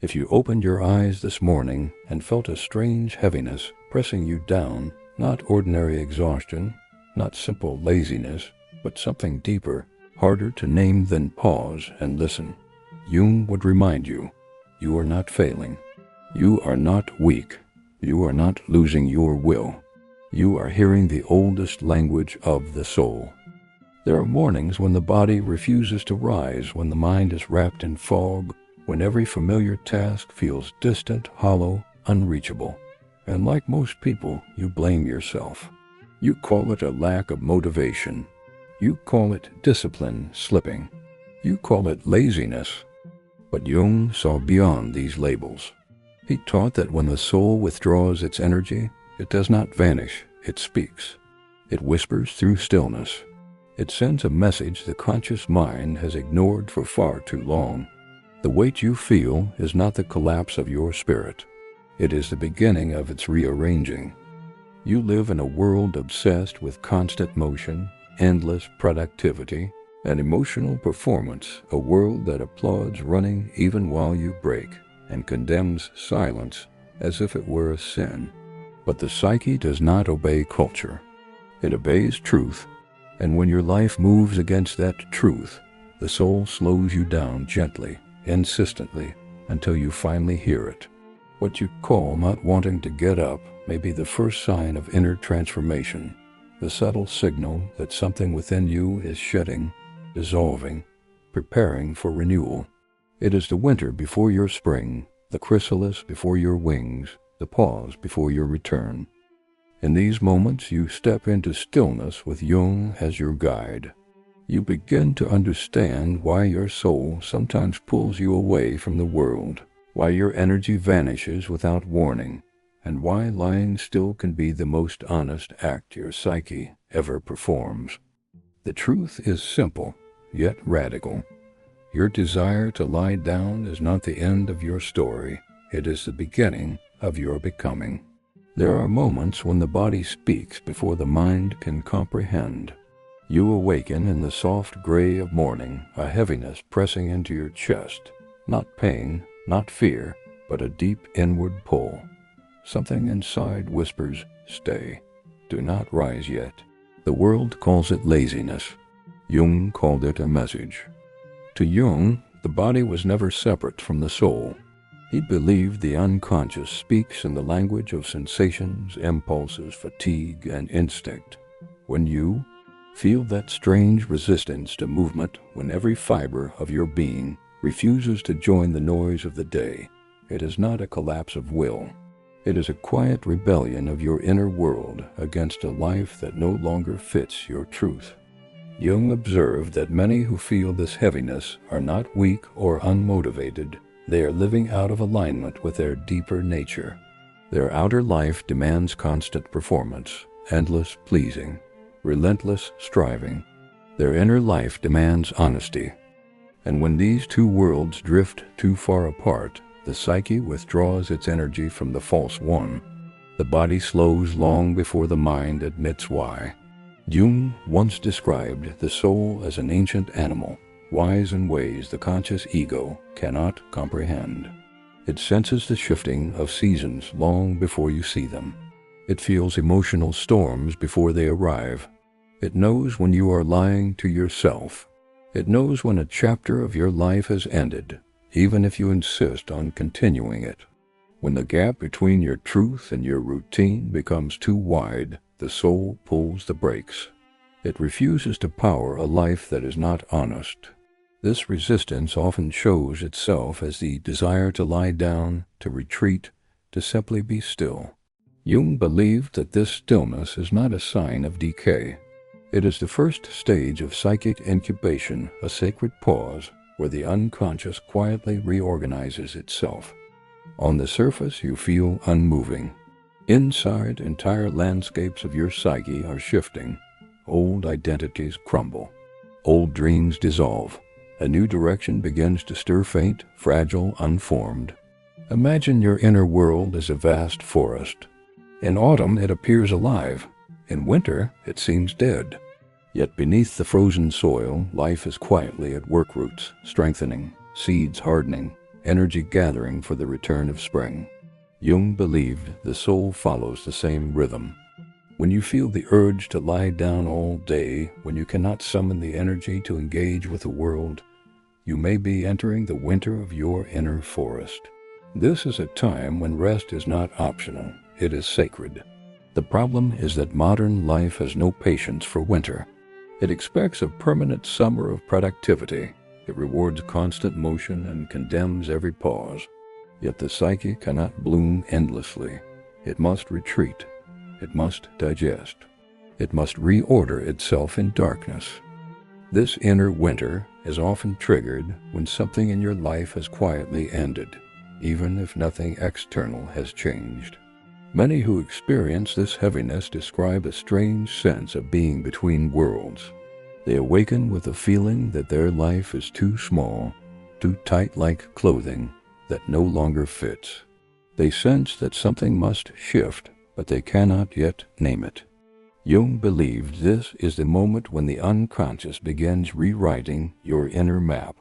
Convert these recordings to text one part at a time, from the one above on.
If you opened your eyes this morning and felt a strange heaviness pressing you down, not ordinary exhaustion, not simple laziness, but something deeper, harder to name, then pause and listen. Jung would remind you, you are not failing. You are not weak. You are not losing your will. You are hearing the oldest language of the soul. There are mornings when the body refuses to rise, when the mind is wrapped in fog, when every familiar task feels distant, hollow, unreachable. And like most people, you blame yourself. You call it a lack of motivation. You call it discipline slipping. You call it laziness. But Jung saw beyond these labels. He taught that when the soul withdraws its energy, it does not vanish, it speaks. It whispers through stillness. It sends a message the conscious mind has ignored for far too long. The weight you feel is not the collapse of your spirit. It is the beginning of its rearranging. You live in a world obsessed with constant motion, endless productivity, and emotional performance, a world that applauds running even while you break, and condemns silence as if it were a sin. But the psyche does not obey culture. It obeys truth, and when your life moves against that truth, the soul slows you down gently, insistently, until you finally hear it. What you call not wanting to get up may be the first sign of inner transformation, the subtle signal that something within you is shedding, dissolving, preparing for renewal. It is the winter before your spring, the chrysalis before your wings, the pause before your return. In these moments, you step into stillness with Jung as your guide. You begin to understand why your soul sometimes pulls you away from the world, why your energy vanishes without warning, and why lying still can be the most honest act your psyche ever performs. The truth is simple, yet radical. Your desire to lie down is not the end of your story. It is the beginning of your becoming. There are moments when the body speaks before the mind can comprehend. You awaken in the soft gray of morning, a heaviness pressing into your chest. Not pain, not fear, but a deep inward pull. Something inside whispers, stay. Do not rise yet. The world calls it laziness. Jung called it a message. To Jung, the body was never separate from the soul. He believed the unconscious speaks in the language of sensations, impulses, fatigue, and instinct. When you feel that strange resistance to movement, when every fiber of your being refuses to join the noise of the day, it is not a collapse of will. It is a quiet rebellion of your inner world against a life that no longer fits your truth. Jung observed that many who feel this heaviness are not weak or unmotivated. They are living out of alignment with their deeper nature. Their outer life demands constant performance, endless pleasing, relentless striving. Their inner life demands honesty. And when these two worlds drift too far apart, the psyche withdraws its energy from the false one. The body slows long before the mind admits why. Jung once described the soul as an ancient animal, wise in ways the conscious ego cannot comprehend. It senses the shifting of seasons long before you see them. It feels emotional storms before they arrive. It knows when you are lying to yourself. It knows when a chapter of your life has ended, even if you insist on continuing it. When the gap between your truth and your routine becomes too wide, the soul pulls the brakes. It refuses to power a life that is not honest. This resistance often shows itself as the desire to lie down, to retreat, to simply be still. Jung believed that this stillness is not a sign of decay. It is the first stage of psychic incubation, a sacred pause where the unconscious quietly reorganizes itself. On the surface, you feel unmoving. Inside, entire landscapes of your psyche are shifting. Old identities crumble. Old dreams dissolve. A new direction begins to stir, faint, fragile, unformed. Imagine your inner world as a vast forest. In autumn, it appears alive. In winter, it seems dead. Yet beneath the frozen soil, life is quietly at work, roots strengthening, seeds hardening, energy gathering for the return of spring. Jung believed the soul follows the same rhythm. When you feel the urge to lie down all day, when you cannot summon the energy to engage with the world, you may be entering the winter of your inner forest. This is a time when rest is not optional, it is sacred. The problem is that modern life has no patience for winter. It expects a permanent summer of productivity. It rewards constant motion and condemns every pause. Yet the psyche cannot bloom endlessly. It must retreat. It must digest. It must reorder itself in darkness. This inner winter is often triggered when something in your life has quietly ended, even if nothing external has changed. Many who experience this heaviness describe a strange sense of being between worlds. They awaken with a feeling that their life is too small, too tight like clothing that no longer fits. They sense that something must shift, but they cannot yet name it. Jung believed this is the moment when the unconscious begins rewriting your inner map.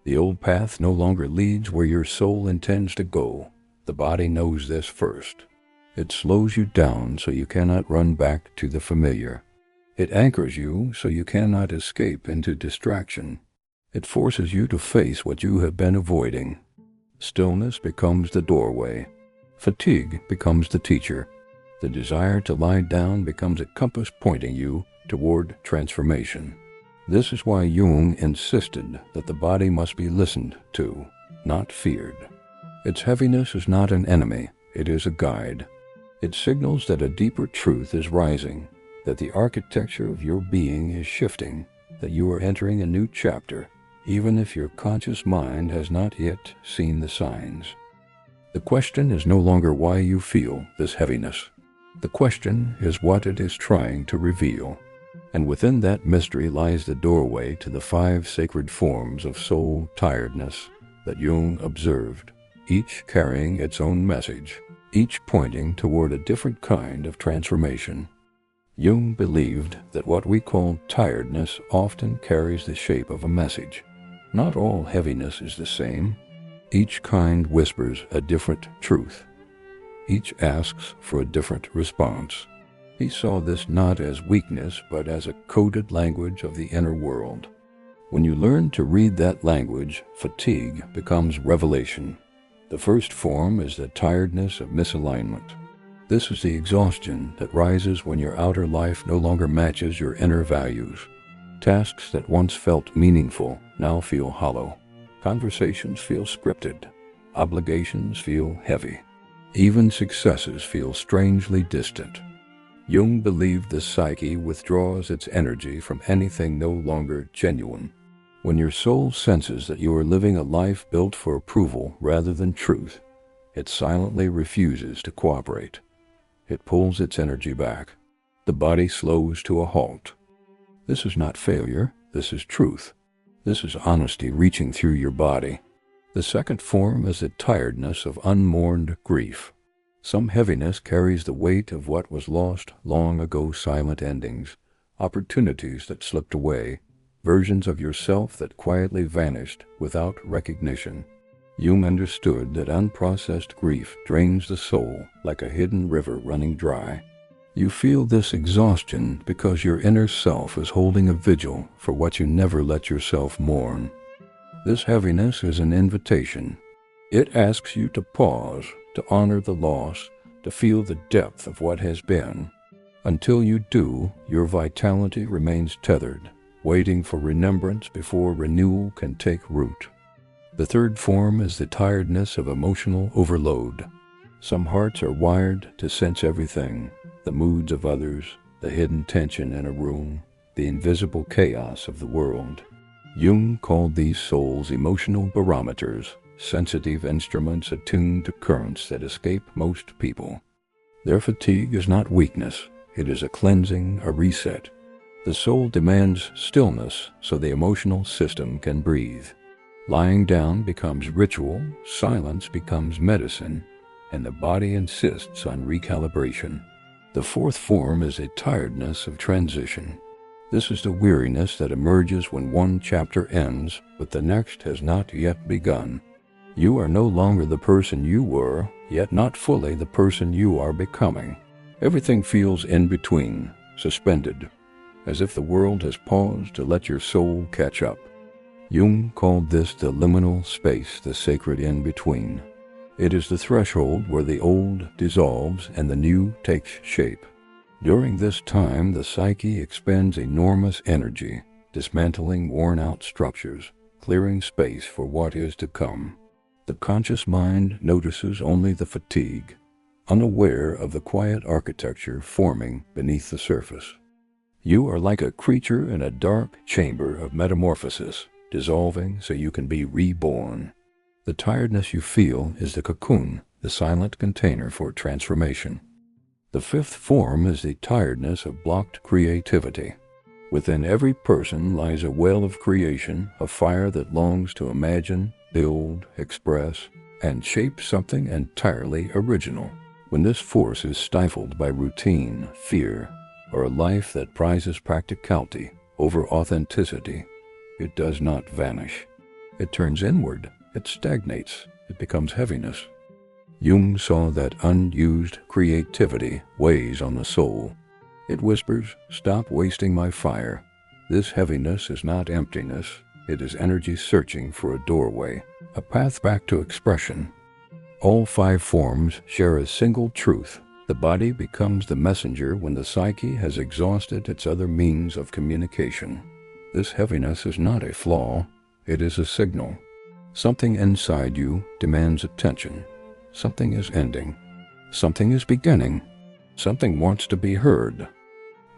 The old path no longer leads where your soul intends to go. The body knows this first. It slows you down so you cannot run back to the familiar. It anchors you so you cannot escape into distraction. It forces you to face what you have been avoiding. Stillness becomes the doorway. Fatigue becomes the teacher. The desire to lie down becomes a compass pointing you toward transformation. This is why Jung insisted that the body must be listened to, not feared. Its heaviness is not an enemy, it is a guide. It signals that a deeper truth is rising, that the architecture of your being is shifting, that you are entering a new chapter, even if your conscious mind has not yet seen the signs. The question is no longer why you feel this heaviness. The question is what it is trying to reveal. And within that mystery lies the doorway to the 5 sacred forms of soul-tiredness that Jung observed, each carrying its own message, each pointing toward a different kind of transformation. Jung believed that what we call tiredness often carries the shape of a message. Not all heaviness is the same. Each kind whispers a different truth. Each asks for a different response. He saw this not as weakness, but as a coded language of the inner world. When you learn to read that language, fatigue becomes revelation. The first form is the tiredness of misalignment. This is the exhaustion that rises when your outer life no longer matches your inner values. Tasks that once felt meaningful now feel hollow. Conversations feel scripted. Obligations feel heavy. Even successes feel strangely distant. Jung believed the psyche withdraws its energy from anything no longer genuine. When your soul senses that you are living a life built for approval rather than truth, it silently refuses to cooperate. It pulls its energy back. The body slows to a halt. This is not failure, this is truth. This is honesty reaching through your body. The second form is the tiredness of unmourned grief. Some heaviness carries the weight of what was lost long ago, silent endings, opportunities that slipped away, versions of yourself that quietly vanished without recognition. Jung understood that unprocessed grief drains the soul like a hidden river running dry. You feel this exhaustion because your inner self is holding a vigil for what you never let yourself mourn. This heaviness is an invitation. It asks you to pause, to honor the loss, to feel the depth of what has been. Until you do, your vitality remains tethered, waiting for remembrance before renewal can take root. The third form is the tiredness of emotional overload. Some hearts are wired to sense everything, the moods of others, the hidden tension in a room, the invisible chaos of the world. Jung called these souls emotional barometers, sensitive instruments attuned to currents that escape most people. Their fatigue is not weakness, it is a cleansing, a reset. The soul demands stillness so the emotional system can breathe. Lying down becomes ritual, silence becomes medicine, and the body insists on recalibration. The fourth form is a tiredness of transition. This is the weariness that emerges when one chapter ends, but the next has not yet begun. You are no longer the person you were, yet not fully the person you are becoming. Everything feels in between, suspended, as if the world has paused to let your soul catch up. Jung called this the liminal space, the sacred in-between. It is the threshold where the old dissolves and the new takes shape. During this time, the psyche expends enormous energy, dismantling worn-out structures, clearing space for what is to come. The conscious mind notices only the fatigue, unaware of the quiet architecture forming beneath the surface. You are like a creature in a dark chamber of metamorphosis, dissolving so you can be reborn. The tiredness you feel is the cocoon, the silent container for transformation. The fifth form is the tiredness of blocked creativity. Within every person lies a well of creation, a fire that longs to imagine, build, express, and shape something entirely original. When this force is stifled by routine, fear, or a life that prizes practicality over authenticity, it does not vanish. It turns inward, it stagnates, it becomes heaviness. Jung saw that unused creativity weighs on the soul. It whispers, "Stop wasting my fire." This heaviness is not emptiness, it is energy searching for a doorway, a path back to expression. All five forms share a single truth. The body becomes the messenger when the psyche has exhausted its other means of communication. This heaviness is not a flaw, it is a signal. Something inside you demands attention. Something is ending. Something is beginning. Something wants to be heard.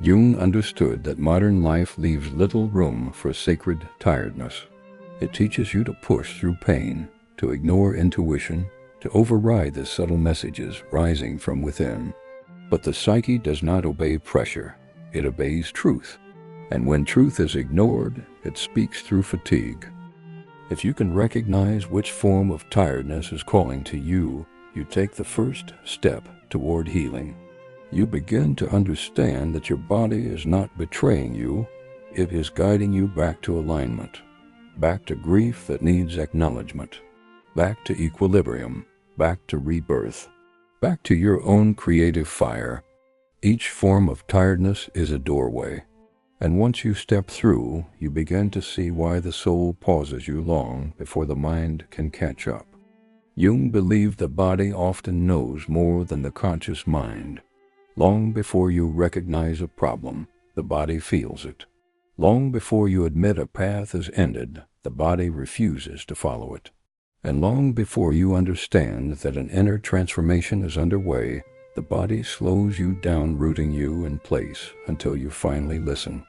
Jung understood that modern life leaves little room for sacred tiredness. It teaches you to push through pain, to ignore intuition, to override the subtle messages rising from within. But the psyche does not obey pressure. It obeys truth. And when truth is ignored, it speaks through fatigue. If you can recognize which form of tiredness is calling to you, you take the first step toward healing. You begin to understand that your body is not betraying you, it is guiding you back to alignment, back to grief that needs acknowledgement, back to equilibrium, back to rebirth, back to your own creative fire. Each form of tiredness is a doorway. And once you step through, you begin to see why the soul pauses you long before the mind can catch up. Jung believed the body often knows more than the conscious mind. Long before you recognize a problem, the body feels it. Long before you admit a path is ended, the body refuses to follow it. And long before you understand that an inner transformation is underway, the body slows you down, rooting you in place until you finally listen.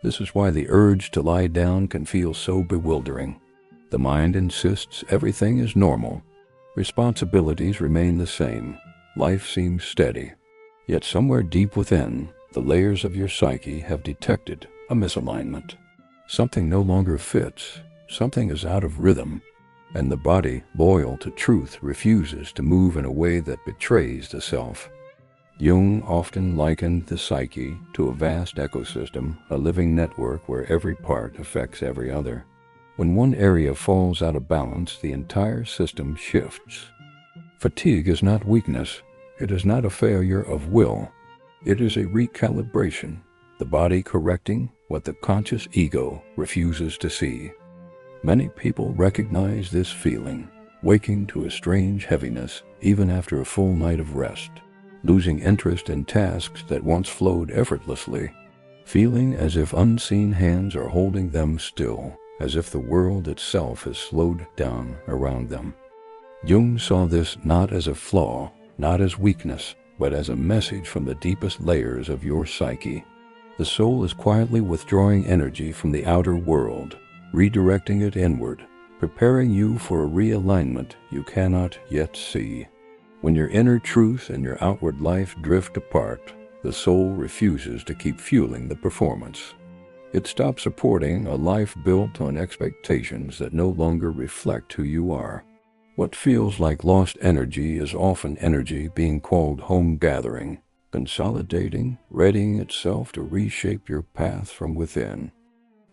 This is why the urge to lie down can feel so bewildering. The mind insists everything is normal. Responsibilities remain the same. Life seems steady. Yet somewhere deep within, the layers of your psyche have detected a misalignment. Something no longer fits. Something is out of rhythm. And the body, loyal to truth, refuses to move in a way that betrays the self. Jung often likened the psyche to a vast ecosystem, a living network where every part affects every other. When one area falls out of balance, the entire system shifts. Fatigue is not weakness. It is not a failure of will. It is a recalibration, the body correcting what the conscious ego refuses to see. Many people recognize this feeling, waking to a strange heaviness even after a full night of rest, losing interest in tasks that once flowed effortlessly, feeling as if unseen hands are holding them still, as if the world itself has slowed down around them. Jung saw this not as a flaw, not as weakness, but as a message from the deepest layers of your psyche. The soul is quietly withdrawing energy from the outer world, redirecting it inward, preparing you for a realignment you cannot yet see. When your inner truth and your outward life drift apart, the soul refuses to keep fueling the performance. It stops supporting a life built on expectations that no longer reflect who you are. What feels like lost energy is often energy being called home gathering, consolidating, readying itself to reshape your path from within.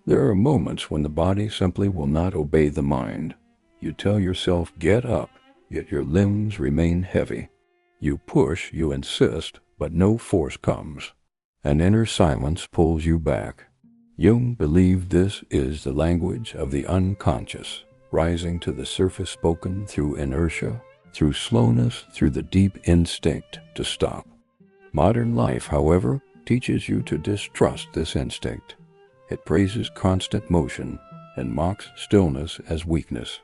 There are moments when the body simply will not obey the mind. You tell yourself, get up, yet your limbs remain heavy. You push, you insist, but no force comes. An inner silence pulls you back. Jung believed this is the language of the unconscious, rising to the surface spoken through inertia, through slowness, through the deep instinct to stop. Modern life, however, teaches you to distrust this instinct. It praises constant motion and mocks stillness as weakness.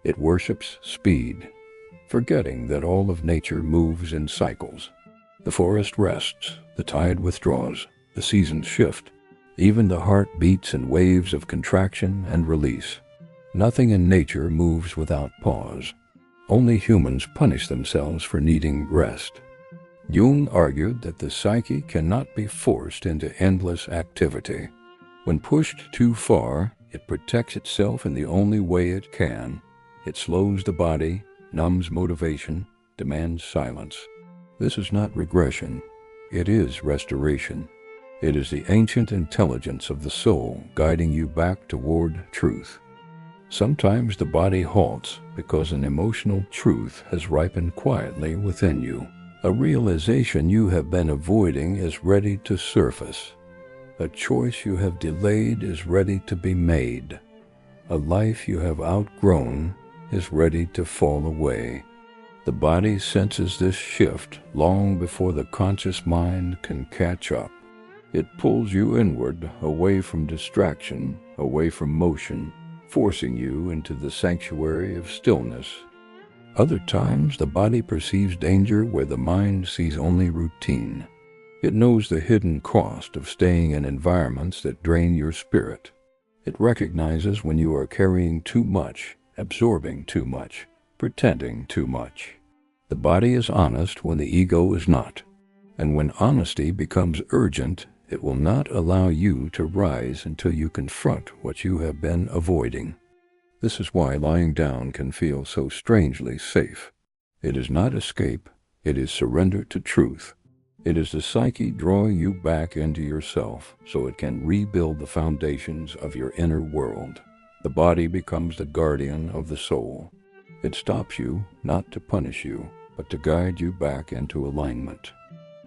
It worships speed, forgetting that all of nature moves in cycles. The forest rests, the tide withdraws, the seasons shift. Even the heart beats in waves of contraction and release. Nothing in nature moves without pause. Only humans punish themselves for needing rest. Jung argued that the psyche cannot be forced into endless activity. When pushed too far, it protects itself in the only way it can. It slows the body, numbs motivation, demands silence. This is not regression. It is restoration. It is the ancient intelligence of the soul guiding you back toward truth. Sometimes the body halts because an emotional truth has ripened quietly within you. A realization you have been avoiding is ready to surface. A choice you have delayed is ready to be made. A life you have outgrown is ready to fall away. The body senses this shift long before the conscious mind can catch up. It pulls you inward, away from distraction, away from motion, forcing you into the sanctuary of stillness. Other times, the body perceives danger where the mind sees only routine. It knows the hidden cost of staying in environments that drain your spirit. It recognizes when you are carrying too much, absorbing too much, pretending too much. The body is honest when the ego is not. And when honesty becomes urgent, it will not allow you to rise until you confront what you have been avoiding. This is why lying down can feel so strangely safe. It is not escape, it is surrender to truth. It is the psyche drawing you back into yourself so it can rebuild the foundations of your inner world. The body becomes the guardian of the soul. It stops you not to punish you, but to guide you back into alignment.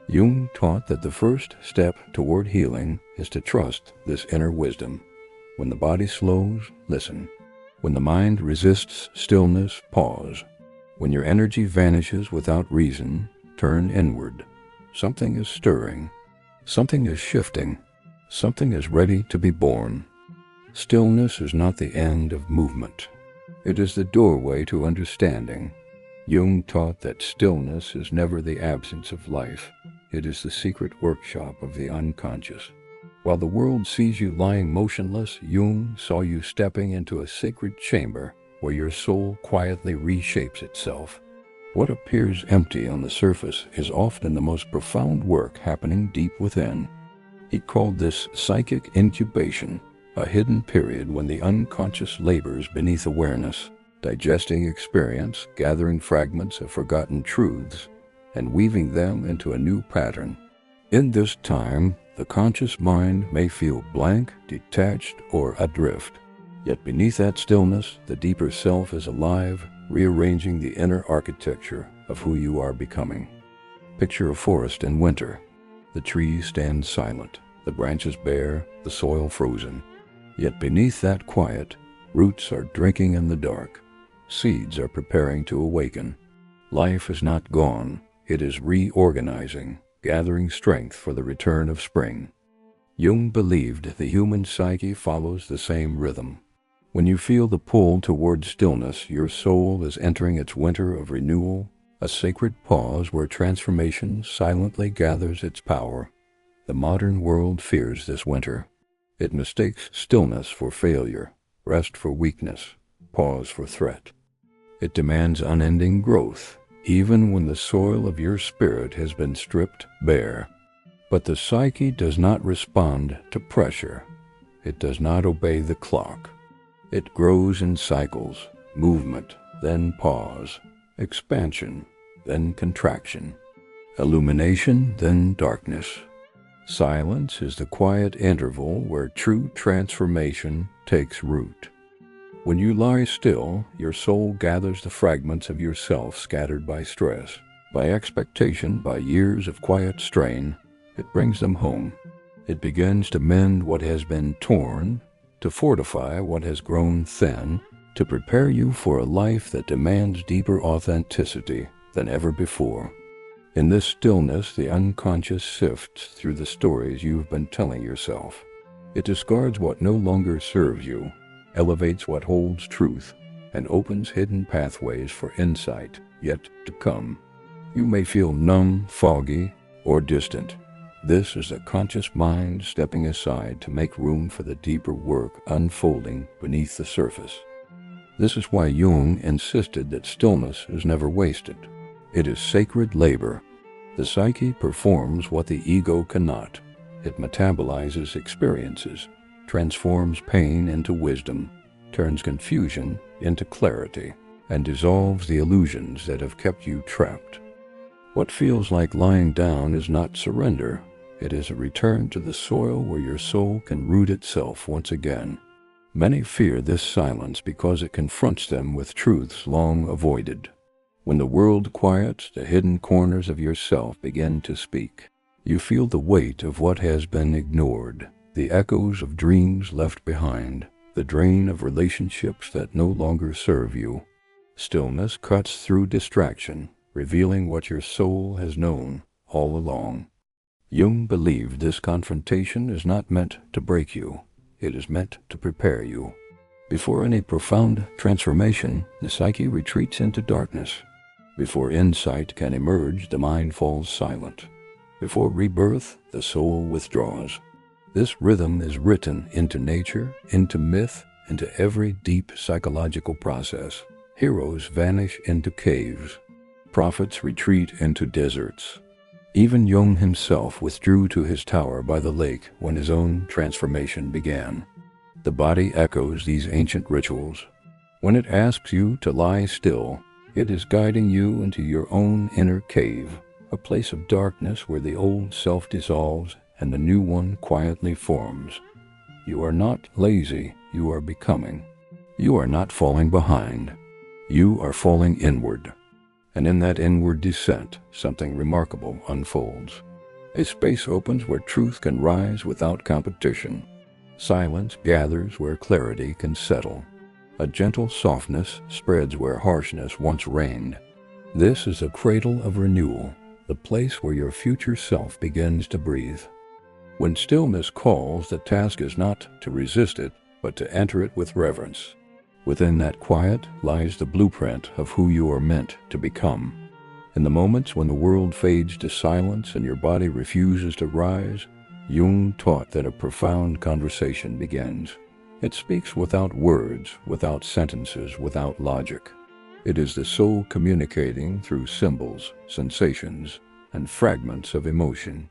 Jung taught that the first step toward healing is to trust this inner wisdom. When the body slows, listen. When the mind resists stillness, pause. When your energy vanishes without reason, turn inward. Something is stirring. Something is shifting. Something is ready to be born. Stillness is not the end of movement. It is the doorway to understanding. Jung taught that stillness is never the absence of life. It is the secret workshop of the unconscious. While the world sees you lying motionless, Jung saw you stepping into a sacred chamber where your soul quietly reshapes itself. What appears empty on the surface is often the most profound work happening deep within. He called this psychic incubation, a hidden period when the unconscious labors beneath awareness, digesting experience, gathering fragments of forgotten truths, and weaving them into a new pattern. In this time, the conscious mind may feel blank, detached, or adrift. Yet beneath that stillness, the deeper self is alive, rearranging the inner architecture of who you are becoming. Picture a forest in winter. The trees stand silent, the branches bare, the soil frozen. Yet beneath that quiet, roots are drinking in the dark. Seeds are preparing to awaken. Life is not gone. It is reorganizing, gathering strength for the return of spring. Jung believed the human psyche follows the same rhythm. When you feel the pull toward stillness, your soul is entering its winter of renewal, a sacred pause where transformation silently gathers its power. The modern world fears this winter. It mistakes stillness for failure, rest for weakness, pause for threat. It demands unending growth, even when the soil of your spirit has been stripped bare. But the psyche does not respond to pressure. It does not obey the clock. It grows in cycles, movement, then pause, expansion, then contraction, illumination, then darkness. Silence is the quiet interval where true transformation takes root. When you lie still, your soul gathers the fragments of yourself scattered by stress, by expectation, by years of quiet strain. It brings them home. It begins to mend what has been torn, to fortify what has grown thin, to prepare you for a life that demands deeper authenticity than ever before. In this stillness, the unconscious sifts through the stories you've been telling yourself. It discards what no longer serves you, elevates what holds truth, and opens hidden pathways for insight yet to come. You may feel numb, foggy, or distant. This is the conscious mind stepping aside to make room for the deeper work unfolding beneath the surface. This is why Jung insisted that stillness is never wasted. It is sacred labor. The psyche performs what the ego cannot. It metabolizes experiences, transforms pain into wisdom, turns confusion into clarity, and dissolves the illusions that have kept you trapped. What feels like lying down is not surrender. It is a return to the soil where your soul can root itself once again. Many fear this silence because it confronts them with truths long avoided. When the world quiets, the hidden corners of yourself begin to speak. You feel the weight of what has been ignored, the echoes of dreams left behind, the drain of relationships that no longer serve you. Stillness cuts through distraction, revealing what your soul has known all along. Jung believed this confrontation is not meant to break you. It is meant to prepare you. Before any profound transformation, the psyche retreats into darkness. Before insight can emerge, the mind falls silent. Before rebirth, the soul withdraws. This rhythm is written into nature, into myth, into every deep psychological process. Heroes vanish into caves. Prophets retreat into deserts. Even Jung himself withdrew to his tower by the lake when his own transformation began. The body echoes these ancient rituals. When it asks you to lie still, it is guiding you into your own inner cave, a place of darkness where the old self dissolves and the new one quietly forms. You are not lazy, you are becoming. You are not falling behind. You are falling inward. And in that inward descent, something remarkable unfolds. A space opens where truth can rise without competition. Silence gathers where clarity can settle. A gentle softness spreads where harshness once reigned. This is a cradle of renewal, the place where your future self begins to breathe. When stillness calls, the task is not to resist it, but to enter it with reverence. Within that quiet lies the blueprint of who you are meant to become. In the moments when the world fades to silence and your body refuses to rise, Jung taught that a profound conversation begins. It speaks without words, without sentences, without logic. It is the soul communicating through symbols, sensations, and fragments of emotion.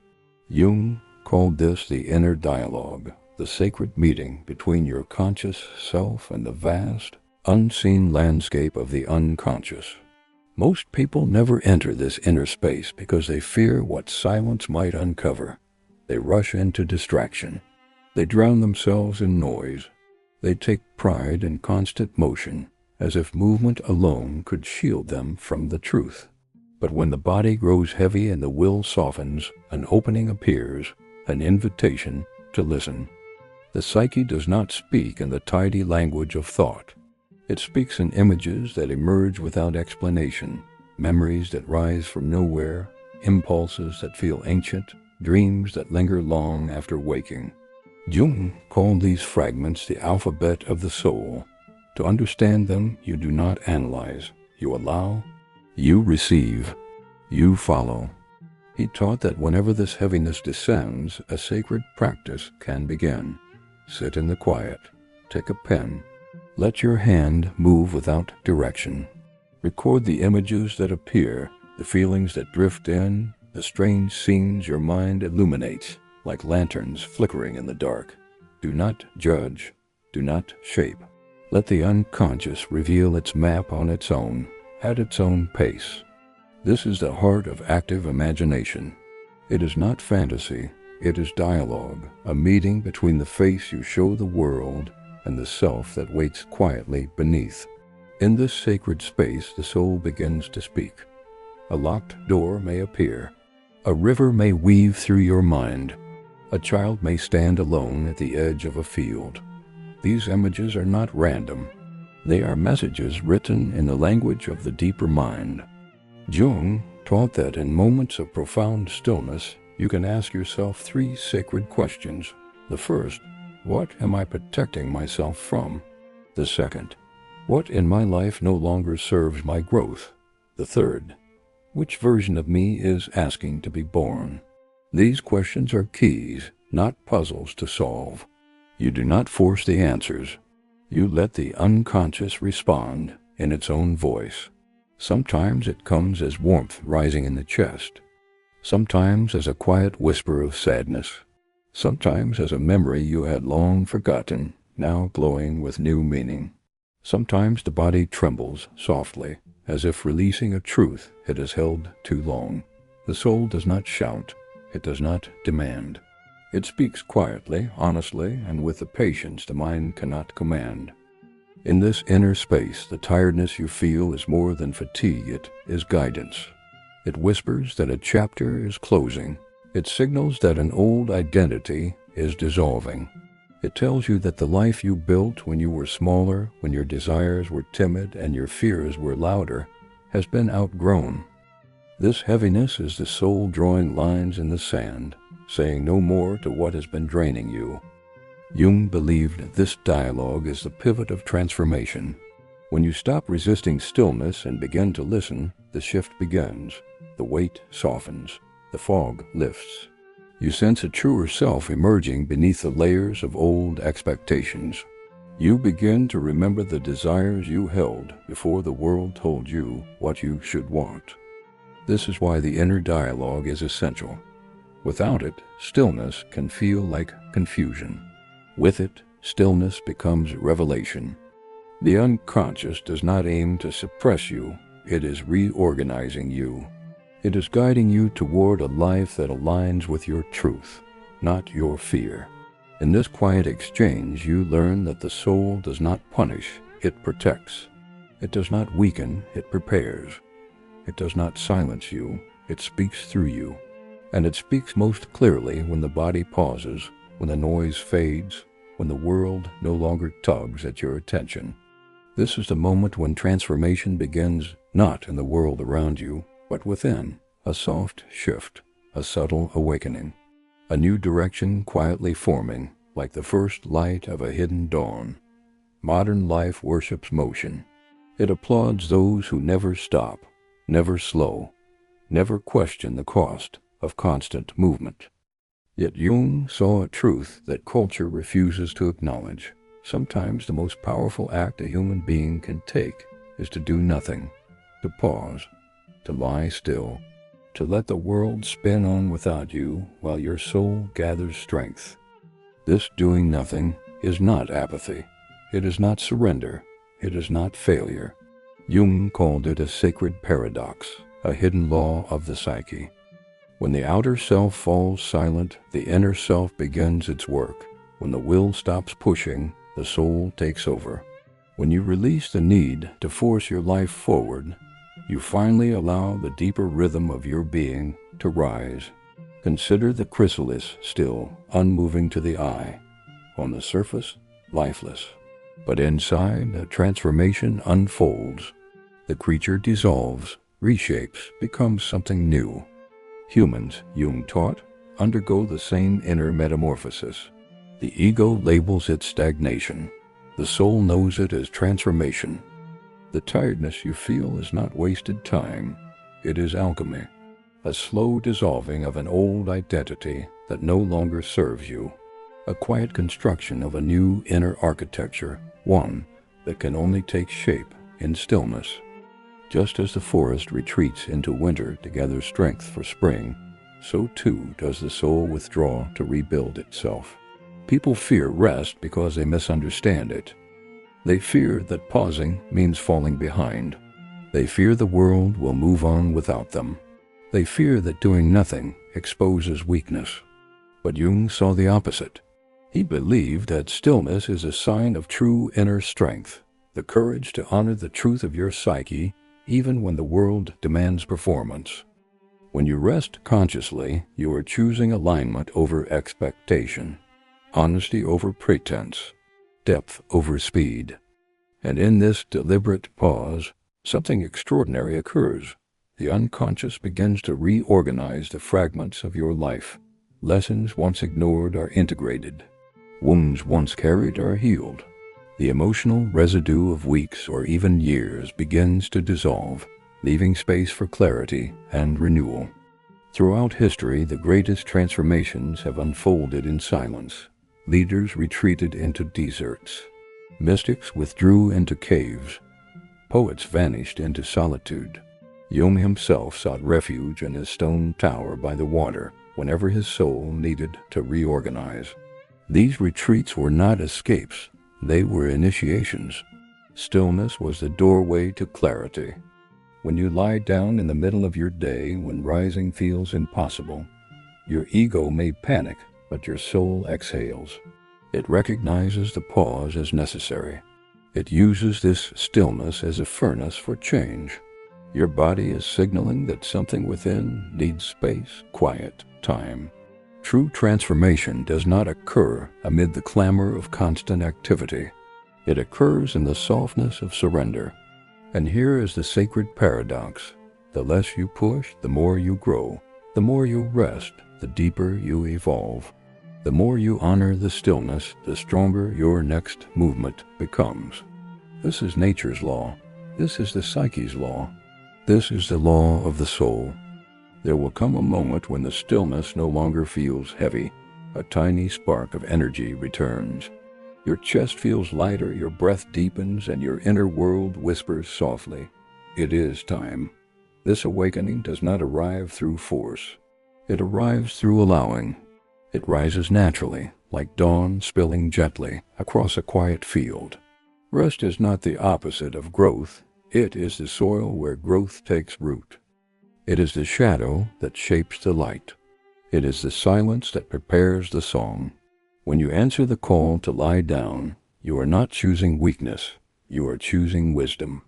Jung called this the inner dialogue, the sacred meeting between your conscious self and the vast, unseen landscape of the unconscious. Most people never enter this inner space because they fear what silence might uncover. They rush into distraction. They drown themselves in noise. They take pride in constant motion, as if movement alone could shield them from the truth. But when the body grows heavy and the will softens, an opening appears, an invitation to listen. The psyche does not speak in the tidy language of thought. It speaks in images that emerge without explanation, memories that rise from nowhere, impulses that feel ancient, dreams that linger long after waking. Jung called these fragments the alphabet of the soul. To understand them, you do not analyze. You allow, you receive, you follow. He taught that whenever this heaviness descends, a sacred practice can begin. Sit in the quiet. Take a pen. Let your hand move without direction. Record the images that appear, the feelings that drift in, the strange scenes your mind illuminates, like lanterns flickering in the dark. Do not judge. Do not shape. Let the unconscious reveal its map on its own, at its own pace. This is the heart of active imagination. It is not fantasy. It is dialogue, a meeting between the face you show the world and the self that waits quietly beneath. In this sacred space, the soul begins to speak. A locked door may appear. A river may weave through your mind. A child may stand alone at the edge of a field. These images are not random. They are messages written in the language of the deeper mind. Jung taught that in moments of profound stillness, you can ask yourself 3 sacred questions. The first, what am I protecting myself from? The second, what in my life no longer serves my growth? The third, which version of me is asking to be born? These questions are keys, not puzzles to solve. You do not force the answers. You let the unconscious respond in its own voice. Sometimes it comes as warmth rising in the chest. Sometimes as a quiet whisper of sadness. Sometimes as a memory you had long forgotten, now glowing with new meaning. Sometimes the body trembles softly, as if releasing a truth it has held too long. The soul does not shout. It does not demand. It speaks quietly, honestly, and with the patience the mind cannot command. In this inner space, the tiredness you feel is more than fatigue. It is guidance. It whispers that a chapter is closing. It signals that an old identity is dissolving. It tells you that the life you built when you were smaller, when your desires were timid and your fears were louder, has been outgrown. This heaviness is the soul drawing lines in the sand, saying no more to what has been draining you. Jung believed this dialogue is the pivot of transformation. When you stop resisting stillness and begin to listen, the shift begins. The weight softens. The fog lifts. You sense a truer self emerging beneath the layers of old expectations. You begin to remember the desires you held before the world told you what you should want. This is why the inner dialogue is essential. Without it, stillness can feel like confusion. With it, stillness becomes revelation. The unconscious does not aim to suppress you. It is reorganizing you. It is guiding you toward a life that aligns with your truth, not your fear. In this quiet exchange, you learn that the soul does not punish, it protects. It does not weaken, it prepares. It does not silence you, it speaks through you. And it speaks most clearly when the body pauses, when the noise fades, when the world no longer tugs at your attention. This is the moment when transformation begins, not in the world around you, but within. A soft shift, a subtle awakening, a new direction quietly forming, like the first light of a hidden dawn. Modern life worships motion. It applauds those who never stop, never slow, never question the cost of constant movement. Yet Jung saw a truth that culture refuses to acknowledge. Sometimes the most powerful act a human being can take is to do nothing, to pause, to lie still, to let the world spin on without you while your soul gathers strength. This doing nothing is not apathy. It is not surrender. It is not failure. Jung called it a sacred paradox, a hidden law of the psyche. When the outer self falls silent, the inner self begins its work. When the will stops pushing, the soul takes over. When you release the need to force your life forward, you finally allow the deeper rhythm of your being to rise. Consider the chrysalis still, unmoving to the eye. On the surface, lifeless. But inside, a transformation unfolds. The creature dissolves, reshapes, becomes something new. Humans, Jung taught, undergo the same inner metamorphosis. The ego labels it stagnation. The soul knows it as transformation. The tiredness you feel is not wasted time. It is alchemy, a slow dissolving of an old identity that no longer serves you, a quiet construction of a new inner architecture, one that can only take shape in stillness. Just as the forest retreats into winter to gather strength for spring, so too does the soul withdraw to rebuild itself. People fear rest because they misunderstand it. They fear that pausing means falling behind. They fear the world will move on without them. They fear that doing nothing exposes weakness. But Jung saw the opposite. He believed that stillness is a sign of true inner strength, the courage to honor the truth of your psyche even when the world demands performance. When you rest consciously, you are choosing alignment over expectation, honesty over pretense, depth over speed. And in this deliberate pause, something extraordinary occurs. The unconscious begins to reorganize the fragments of your life. Lessons once ignored are integrated. Wounds once carried are healed. The emotional residue of weeks or even years begins to dissolve, leaving space for clarity and renewal. Throughout history, the greatest transformations have unfolded in silence. Leaders retreated into deserts. Mystics withdrew into caves. Poets vanished into solitude. Jung himself sought refuge in his stone tower by the water whenever his soul needed to reorganize. These retreats were not escapes, they were initiations. Stillness was the doorway to clarity. When you lie down in the middle of your day when rising feels impossible, your ego may panic, but your soul exhales. It recognizes the pause as necessary. It uses this stillness as a furnace for change. Your body is signaling that something within needs space, quiet, time. True transformation does not occur amid the clamor of constant activity. It occurs in the softness of surrender. And here is the sacred paradox. The less you push, the more you grow. The more you rest, the deeper you evolve. The more you honor the stillness, the stronger your next movement becomes. This is nature's law. This is the psyche's law. This is the law of the soul. There will come a moment when the stillness no longer feels heavy. A tiny spark of energy returns. Your chest feels lighter, your breath deepens, and your inner world whispers softly. It is time. This awakening does not arrive through force. It arrives through allowing. It rises naturally, like dawn spilling gently across a quiet field. Rest is not the opposite of growth. It is the soil where growth takes root. It is the shadow that shapes the light. It is the silence that prepares the song. When you answer the call to lie down, you are not choosing weakness. You are choosing wisdom.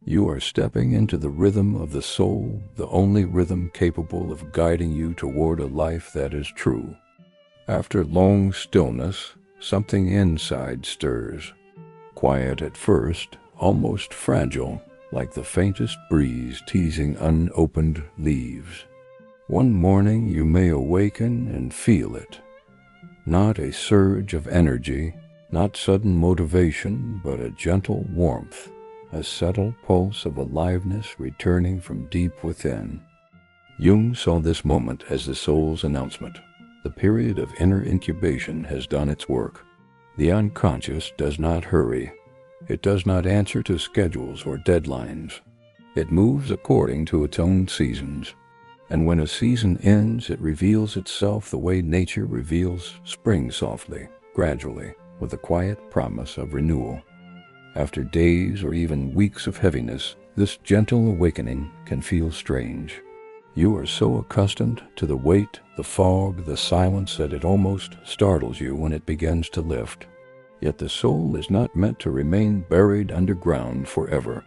You are stepping into the rhythm of the soul, the only rhythm capable of guiding you toward a life that is true. After long stillness, something inside stirs. Quiet at first, almost fragile, like the faintest breeze teasing unopened leaves. One morning you may awaken and feel it. Not a surge of energy, not sudden motivation, but a gentle warmth, a subtle pulse of aliveness returning from deep within. Jung saw this moment as the soul's announcement. The period of inner incubation has done its work. The unconscious does not hurry. It does not answer to schedules or deadlines. It moves according to its own seasons. And when a season ends, it reveals itself the way nature reveals spring softly, gradually, with a quiet promise of renewal. After days or even weeks of heaviness, this gentle awakening can feel strange. You are so accustomed to the weight, the fog, the silence that it almost startles you when it begins to lift. Yet the soul is not meant to remain buried underground forever.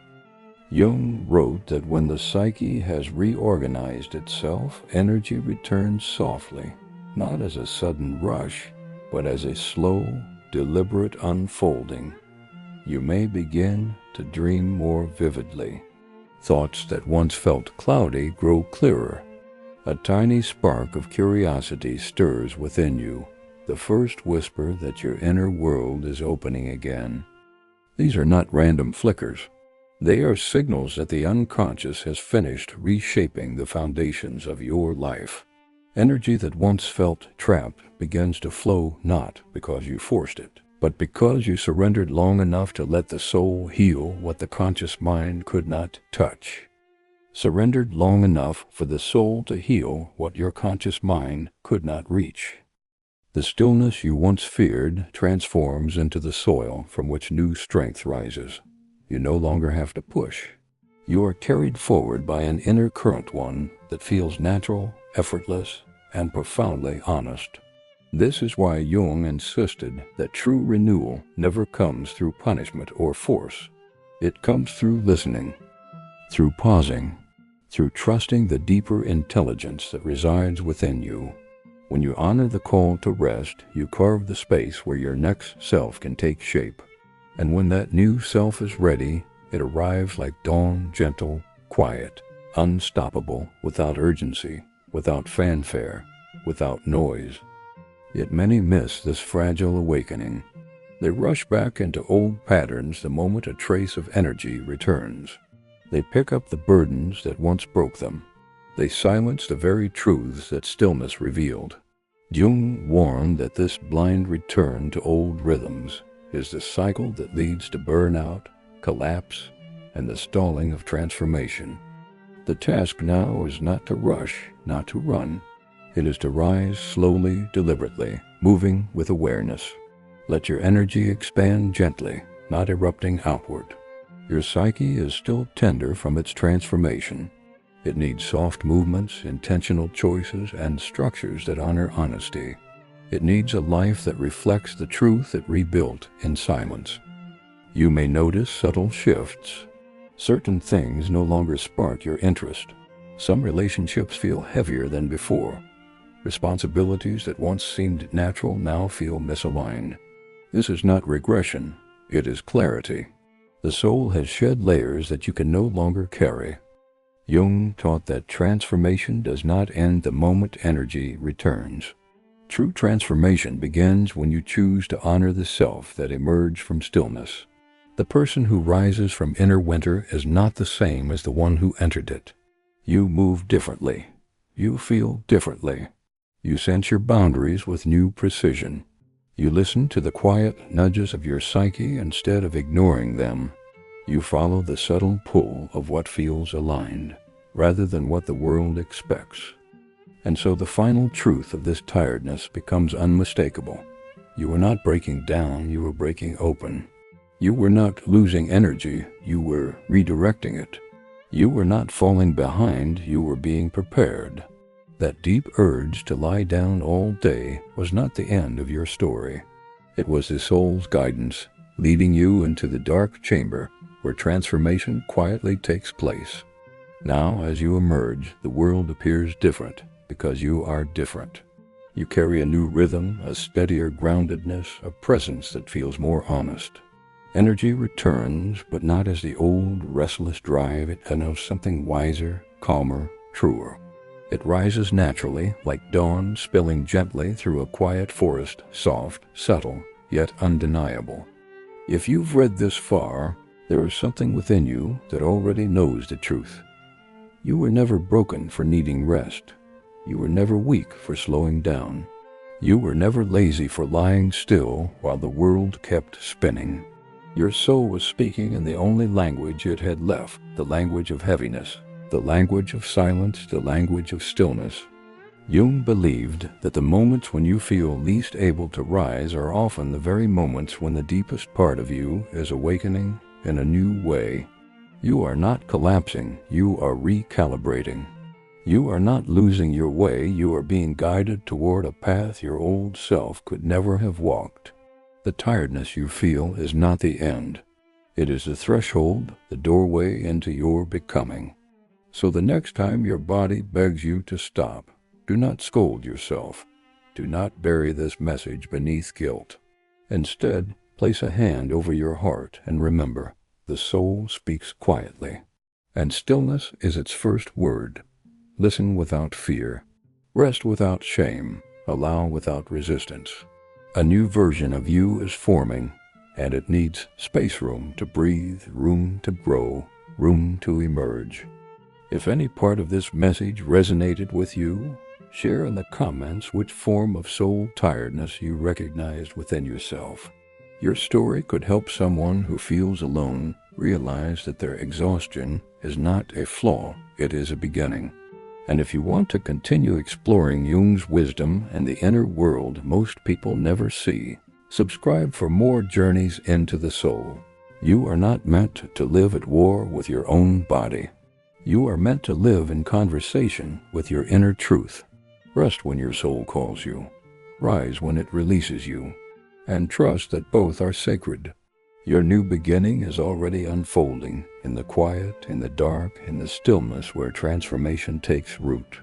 Jung wrote that when the psyche has reorganized itself, energy returns softly, not as a sudden rush, but as a slow, deliberate unfolding. You may begin to dream more vividly. Thoughts that once felt cloudy grow clearer. A tiny spark of curiosity stirs within you, the first whisper that your inner world is opening again. These are not random flickers. They are signals that the unconscious has finished reshaping the foundations of your life. Energy that once felt trapped begins to flow not because you forced it, but because you surrendered long enough to let the soul heal what the conscious mind could not touch. Surrendered long enough for the soul to heal what your conscious mind could not reach. The stillness you once feared transforms into the soil from which new strength rises. You no longer have to push. You are carried forward by an inner current, one that feels natural, effortless, and profoundly honest. This is why Jung insisted that true renewal never comes through punishment or force. It comes through listening, through pausing, through trusting the deeper intelligence that resides within you. When you honor the call to rest, you carve the space where your next self can take shape. And when that new self is ready, it arrives like dawn, gentle, quiet, unstoppable, without urgency, without fanfare, without noise. Yet many miss this fragile awakening. They rush back into old patterns the moment a trace of energy returns. They pick up the burdens that once broke them. They silence the very truths that stillness revealed. Jung warned that this blind return to old rhythms is the cycle that leads to burnout, collapse, and the stalling of transformation. The task now is not to rush, not to run. It is to rise slowly, deliberately, moving with awareness. Let your energy expand gently, not erupting outward. Your psyche is still tender from its transformation. It needs soft movements, intentional choices, and structures that honor honesty. It needs a life that reflects the truth it rebuilt in silence. You may notice subtle shifts. Certain things no longer spark your interest. Some relationships feel heavier than before. Responsibilities that once seemed natural now feel misaligned. This is not regression, it is clarity. The soul has shed layers that you can no longer carry. Jung taught that transformation does not end the moment energy returns. True transformation begins when you choose to honor the self that emerged from stillness. The person who rises from inner winter is not the same as the one who entered it. You move differently. You feel differently. You sense your boundaries with new precision. You listen to the quiet nudges of your psyche instead of ignoring them. You follow the subtle pull of what feels aligned, rather than what the world expects. And so the final truth of this tiredness becomes unmistakable. You were not breaking down, you were breaking open. You were not losing energy, you were redirecting it. You were not falling behind, you were being prepared. That deep urge to lie down all day was not the end of your story. It was the soul's guidance, leading you into the dark chamber where transformation quietly takes place. Now, as you emerge, the world appears different because you are different. You carry a new rhythm, a steadier groundedness, a presence that feels more honest. Energy returns, but not as the old restless drive. It connotes something wiser, calmer, truer. It rises naturally, like dawn spilling gently through a quiet forest, soft, subtle, yet undeniable. If you've read this far, there is something within you that already knows the truth. You were never broken for needing rest. You were never weak for slowing down. You were never lazy for lying still while the world kept spinning. Your soul was speaking in the only language it had left, the language of heaviness. The language of silence, the language of stillness. Jung believed that the moments when you feel least able to rise are often the very moments when the deepest part of you is awakening in a new way. You are not collapsing, you are recalibrating. You are not losing your way, you are being guided toward a path your old self could never have walked. The tiredness you feel is not the end. It is the threshold, the doorway into your becoming. So the next time your body begs you to stop, do not scold yourself. Do not bury this message beneath guilt. Instead, place a hand over your heart and remember, the soul speaks quietly, and stillness is its first word. Listen without fear. Rest without shame. Allow without resistance. A new version of you is forming, and it needs space room to breathe, room to grow, room to emerge. If any part of this message resonated with you, share in the comments which form of soul tiredness you recognized within yourself. Your story could help someone who feels alone realize that their exhaustion is not a flaw, it is a beginning. And if you want to continue exploring Jung's wisdom and the inner world most people never see, subscribe for more journeys into the soul. You are not meant to live at war with your own body. You are meant to live in conversation with your inner truth. Rest when your soul calls you. Rise when it releases you, and trust that both are sacred. Your new beginning is already unfolding in the quiet, in the dark, in the stillness where transformation takes root.